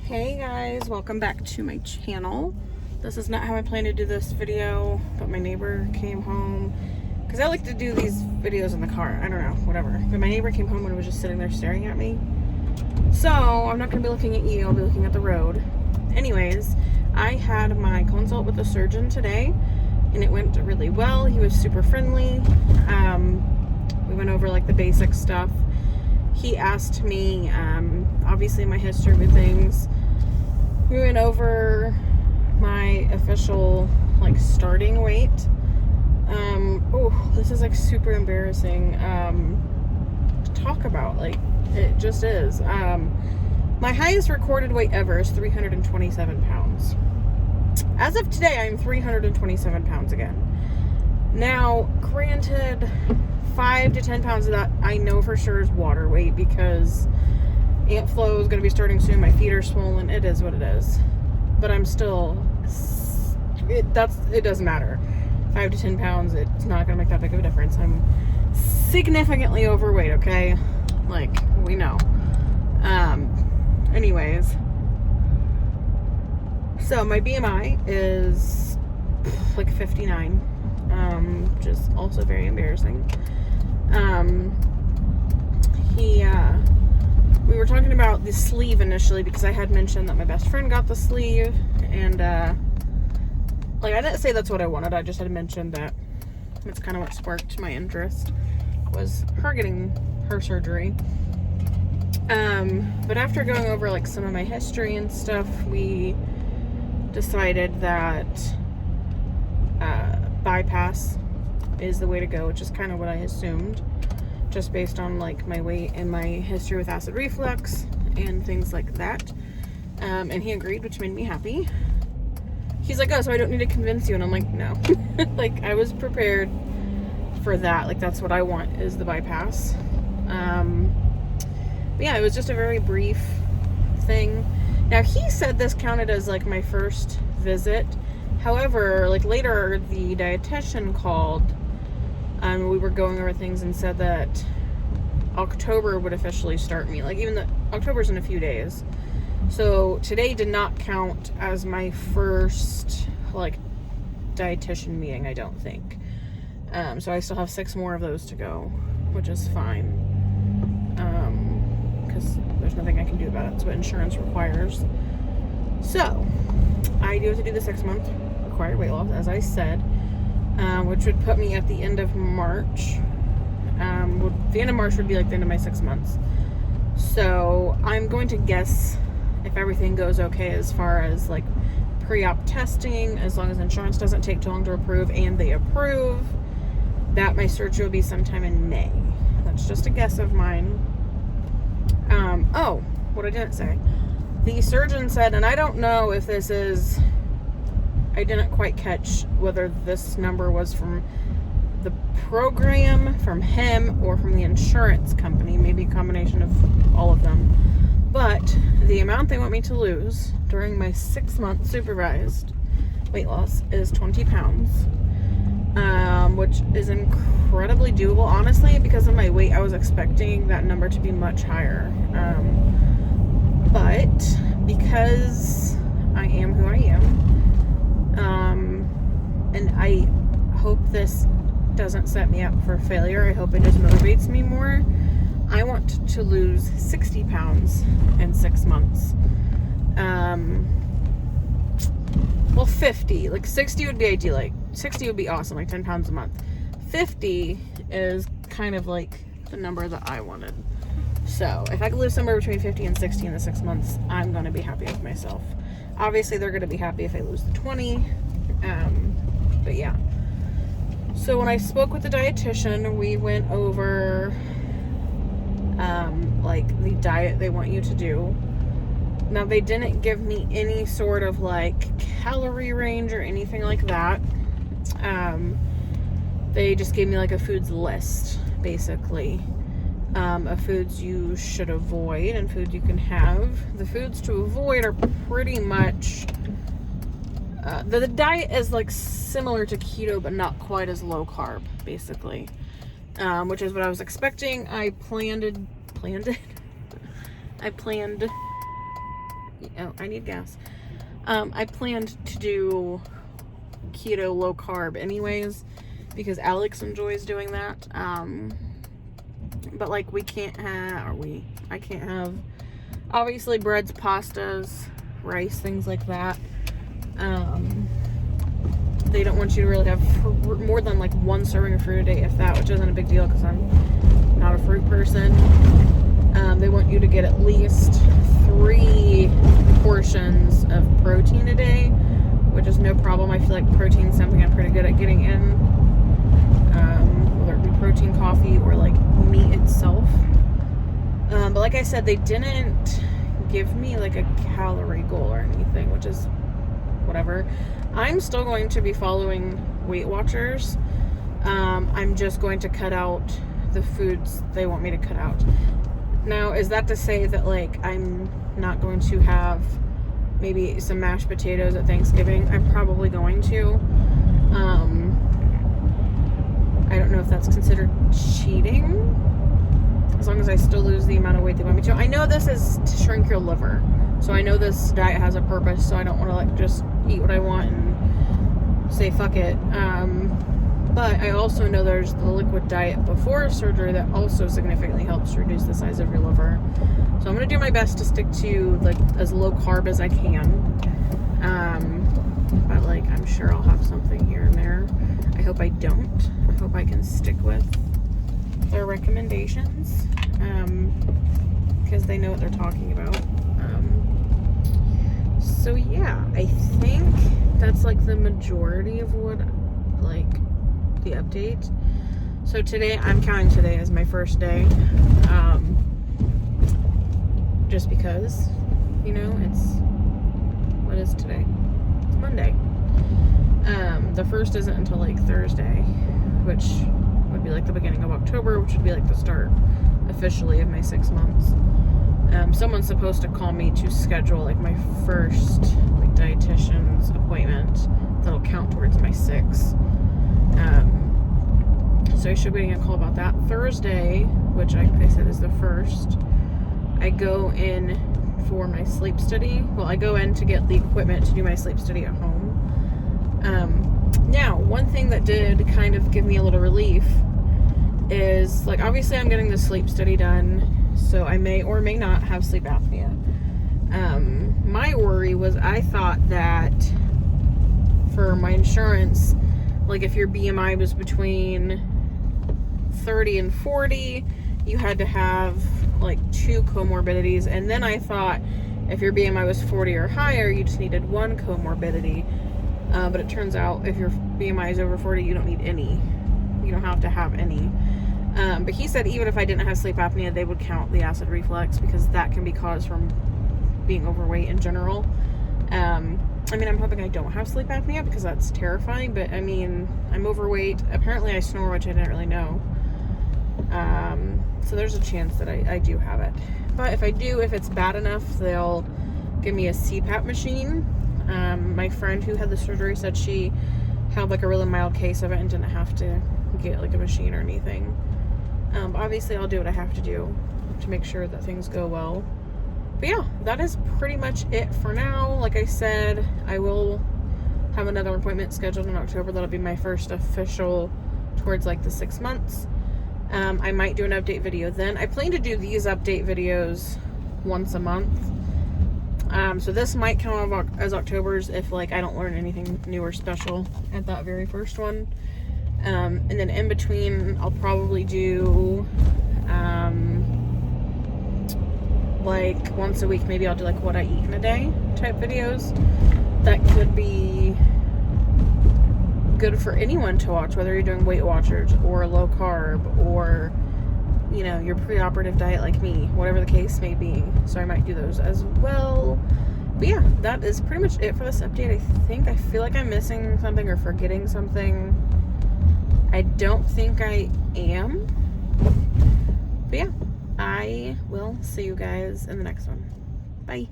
Hey guys, welcome back to my channel. This is not how I planned to do this video, but my neighbor came home because I like to do these videos in the car. I don't know, whatever. But my neighbor came home and was just sitting there staring at me. So I'm not going to be looking at you, I'll be looking at the road. Anyways, I had my consult with the surgeon today and it went really well. He was super friendly. We went over like the basic stuff. He asked me, obviously my history with things. We went over my official like starting weight. Oh, this is like super embarrassing to talk about. Like it just is. My highest recorded weight ever is 327 pounds. As of today, I'm 327 pounds again. Now, granted, 5 to 10 pounds of that I know for sure is water weight because ant flow is going to be starting soon. My feet are swollen. It is what it is. But I'm still, it doesn't matter. 5 to 10 pounds, it's not going to make that big of a difference. I'm significantly overweight, okay? Like, we know. Anyways. So my BMI is like 59. Which is also very embarrassing. We were talking about the sleeve initially because I had mentioned that my best friend got the sleeve, and like I didn't say that's what I wanted. I just had mentioned that that's kind of what sparked my interest, was her getting her surgery. But after going over like some of my history and stuff, we decided that bypass is the way to go, which is kind of what I assumed, just based on like my weight and my history with acid reflux and things like that. And he agreed, which made me happy. He's like, oh, so I don't need to convince you. And I'm like, no. Like, I was prepared for that. Like, that's what I want, is the bypass. But yeah, it was just a very brief thing. Now, he said this counted as like my first visit. However, like later, the dietitian called. We were going over things and said that October would officially start me. Like, even the October's in a few days. So today did not count as my first like dietitian meeting, I don't think. So I still have 6 more of those to go, which is fine. Because there's nothing I can do about it. It's what insurance requires. So I do have to do the 6-month required weight loss, as I said. Which would put me at the end of March. The end of March would be like the end of my 6 months. So I'm going to guess, if everything goes okay as far as like pre-op testing, as long as insurance doesn't take too long to approve and they approve, that my surgery will be sometime in May. That's just a guess of mine. Oh, what I didn't say. The surgeon said, and I don't know if this is, I didn't quite catch whether this number was from the program, from him, or from the insurance company. Maybe a combination of all of them. But the amount they want me to lose during my 6-month supervised weight loss is 20 pounds. Which is incredibly doable, honestly. Because of my weight, I was expecting that number to be much higher. But because I am who I am, and I hope this doesn't set me up for failure. I hope it just motivates me more. I want to lose 60 pounds in 6 months. Well, 50. Like, 60 would be ideal. Like, 60 would be awesome. Like, 10 pounds a month. 50 is kind of like the number that I wanted. So, if I could lose somewhere between 50 and 60 in the 6 months, I'm going to be happy with myself. Obviously, they're going to be happy if I lose the 20. But yeah. So when I spoke with the dietitian, we went over like the diet they want you to do. Now, they didn't give me any sort of like calorie range or anything like that. They just gave me like a foods list, basically, of foods you should avoid and foods you can have. The foods to avoid are pretty much the diet is like similar to keto, but not quite as low carb, basically, which is what I was expecting. I planned Oh, I need gas. I planned to do keto low carb anyways, because Alex enjoys doing that. But like I can't have obviously breads, pastas, rice, things like that. They don't want you to really have more than like one serving of fruit a day, if that, which isn't a big deal because I'm not a fruit person. They want you to get at least 3 portions of protein a day, which is no problem. I feel like protein is something I'm pretty good at getting in, whether it be protein, coffee, or like meat itself. But like I said, they didn't give me like a calorie goal or anything, which is whatever. I'm still going to be following Weight Watchers. I'm just going to cut out the foods they want me to cut out. Now, is that to say that like I'm not going to have maybe some mashed potatoes at Thanksgiving? I'm probably going to. I don't know if that's considered cheating, as long as I still lose the amount of weight they want me to. I know this is to shrink your liver, so I know this diet has a purpose, so I don't want to like just eat what I want and say fuck it. But I also know there's the liquid diet before surgery that also significantly helps reduce the size of your liver. So I'm going to do my best to stick to like as low carb as I can. But like I'm sure I'll have something here and there. I hope I don't. I hope I can stick with their recommendations, because they know what they're talking about. So yeah, I think that's like the majority of what like the update. So today, I'm counting today as my first day, just because, you know, what is today? It's Monday. The first isn't until like Thursday, which would be like the beginning of October, which would be like the start officially of my 6 months. Someone's supposed to call me to schedule like my first like dietitian's appointment that'll count towards my 6. So I should be getting a call about that Thursday, which I said is the first. I go in for my sleep study. Well, I go in to get the equipment to do my sleep study at home. Now, one thing that did kind of give me a little relief is, like, obviously I'm getting the sleep study done, so I may or may not have sleep apnea. My worry was, I thought that for my insurance, like if your BMI was between 30 and 40, you had to have like 2 comorbidities, and then I thought if your BMI was 40 or higher, you just needed 1 comorbidity. But it turns out if your BMI is over 40, you don't need any. You don't have to have any. But he said even if I didn't have sleep apnea, they would count the acid reflux, because that can be caused from being overweight in general. I mean, I'm hoping I don't have sleep apnea, because that's terrifying, but I mean, I'm overweight. Apparently I snore, which I didn't really know. So there's a chance that I do have it. But if I do, if it's bad enough, they'll give me a CPAP machine. My friend who had the surgery said she had like a really mild case of it and didn't have to get like a machine or anything. Obviously I'll do what I have to do to make sure that things go well. But yeah, that is pretty much it for now. Like I said, I will have another appointment scheduled in October. That'll be my first official towards like the 6 months. I might do an update video then. I plan to do these update videos once a month. So this might count as October's if like I don't learn anything new or special at that very first one. And then in between, I'll probably do like once a week, maybe I'll do like what I eat in a day type videos. That could be good for anyone to watch, whether you're doing Weight Watchers or low carb or, you know, your pre-operative diet like me, whatever the case may be. So I might do those as well. But yeah, that is pretty much it for this update. I feel like I'm missing something or forgetting something. I don't think I am. But yeah, I will see you guys in the next one. Bye.